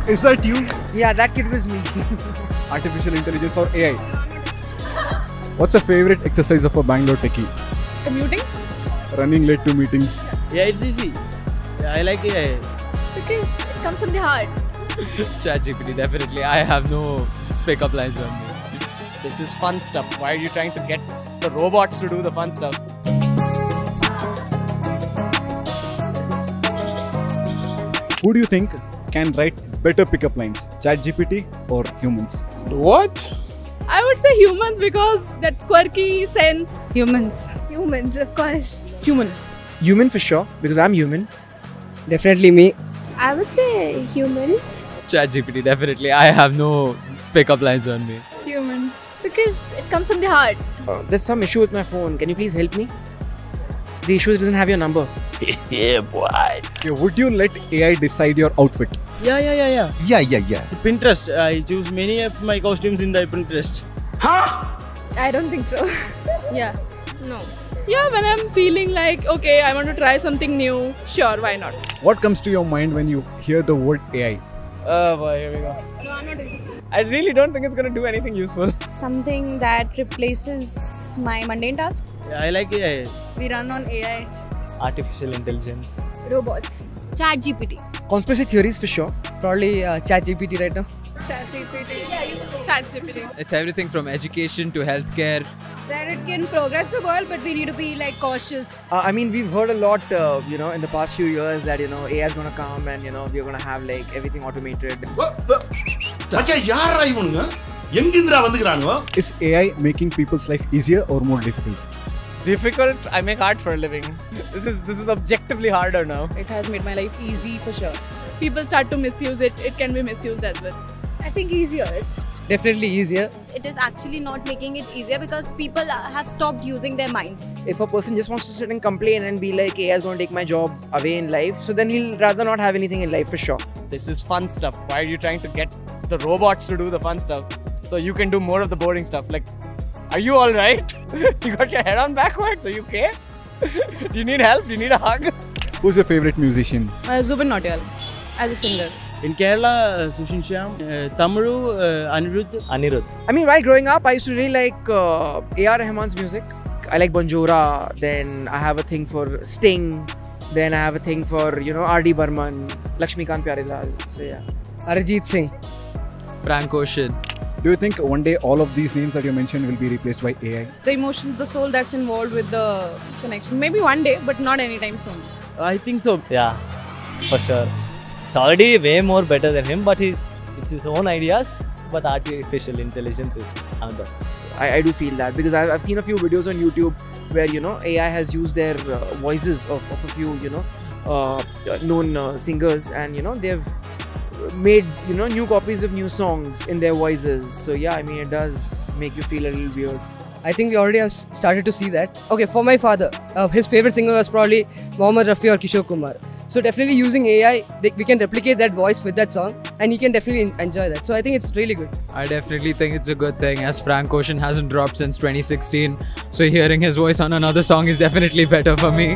Is that you? Yeah, that kid was me. Artificial intelligence or AI? What's your favorite exercise of a Bangalore techie? Commuting? Running late to meetings. Yeah, it's easy. Yeah, I like AI. Because it comes from the heart. ChatGPT, definitely. I have no pickup lines on me. This is fun stuff. Why are you trying to get the robots to do the fun stuff? Who do you think can write better pickup lines? ChatGPT or humans? What? I would say humans because that quirky sense. Humans. Humans, of course. Human. Human for sure, because I'm human. Definitely me. I would say human. ChatGPT, definitely. I have no pickup lines on me. Human. Because it comes from the heart. There's some issue with my phone. Can you please help me? The issue is it doesn't have your number. Yeah, boy. Okay, would you let AI decide your outfit? Yeah. Yeah. Pinterest. I choose many of my costumes in the Pinterest. I don't think so. Yeah. No. Yeah, when I'm feeling like, okay, I want to try something new, sure, why not? What comes to your mind when you hear the word AI? Oh boy, here we go. No, I'm not doing it. I really don't think it's gonna do anything useful. Something that replaces my mundane task. Yeah, I like AI. We run on AI. Artificial intelligence. Robots. ChatGPT. Conspiracy theories for sure. Probably ChatGPT right now. ChatGPT. ChatGPT. It's everything from education to healthcare. That it can progress the world, but we need to be like cautious. I mean, we've heard a lot, in the past few years that, AI is going to come and, we're going to have like everything automated. மச்சான் யாரா இவனுங்க எங்கிந்திரா வந்துக்கறானுங்க Is AI making people's life easier or more difficult? Difficult. I make art for a living. This is objectively harder now. It has made my life easy for sure. People start to misuse it. It can be misused as well. I think easier. Definitely easier. It is actually not making it easier because people have stopped using their minds. If a person just wants to sit and complain and be like, AI is going to take my job away in life, so then he'll rather not have anything in life for sure. This is fun stuff. Why are you trying to get the robots to do the fun stuff so you can do more of the boring stuff? Like, are you all right? You got your head on backwards? Are you okay? Do you need help? Do you need a hug? Who's your favorite musician? Zubin Nautiyal as a singer. In Kerala, Sushin Shyam. Tamilu, Anirudh. I mean, while growing up, I used to really like A.R. Rahman's music. I like Bonjora, then I have a thing for Sting, then I have a thing for, R.D. Burman, Lakshmikant Pyarelal. So yeah. Arijit Singh. Frank Ocean. Do you think one day all of these names that you mentioned will be replaced by AI? The emotions, the soul that's involved with the connection. Maybe one day, but not anytime soon. I think so. Yeah, for sure. It's already way more better than him, but it's his own ideas. But artificial intelligence is another. I do feel that because I've seen a few videos on YouTube where AI has used their voices of a few known singers, and they've made new copies of new songs in their voices. So yeah, I mean, it does make you feel a little weird. I think we already have started to see that. Okay, for my father, his favorite singer was probably Mohammed Rafi or Kishore Kumar. So definitely using AI, we can replicate that voice with that song, and he can definitely enjoy that. So I think it's really good. I definitely think it's a good thing, as Frank Ocean hasn't dropped since 2016. So hearing his voice on another song is definitely better for me.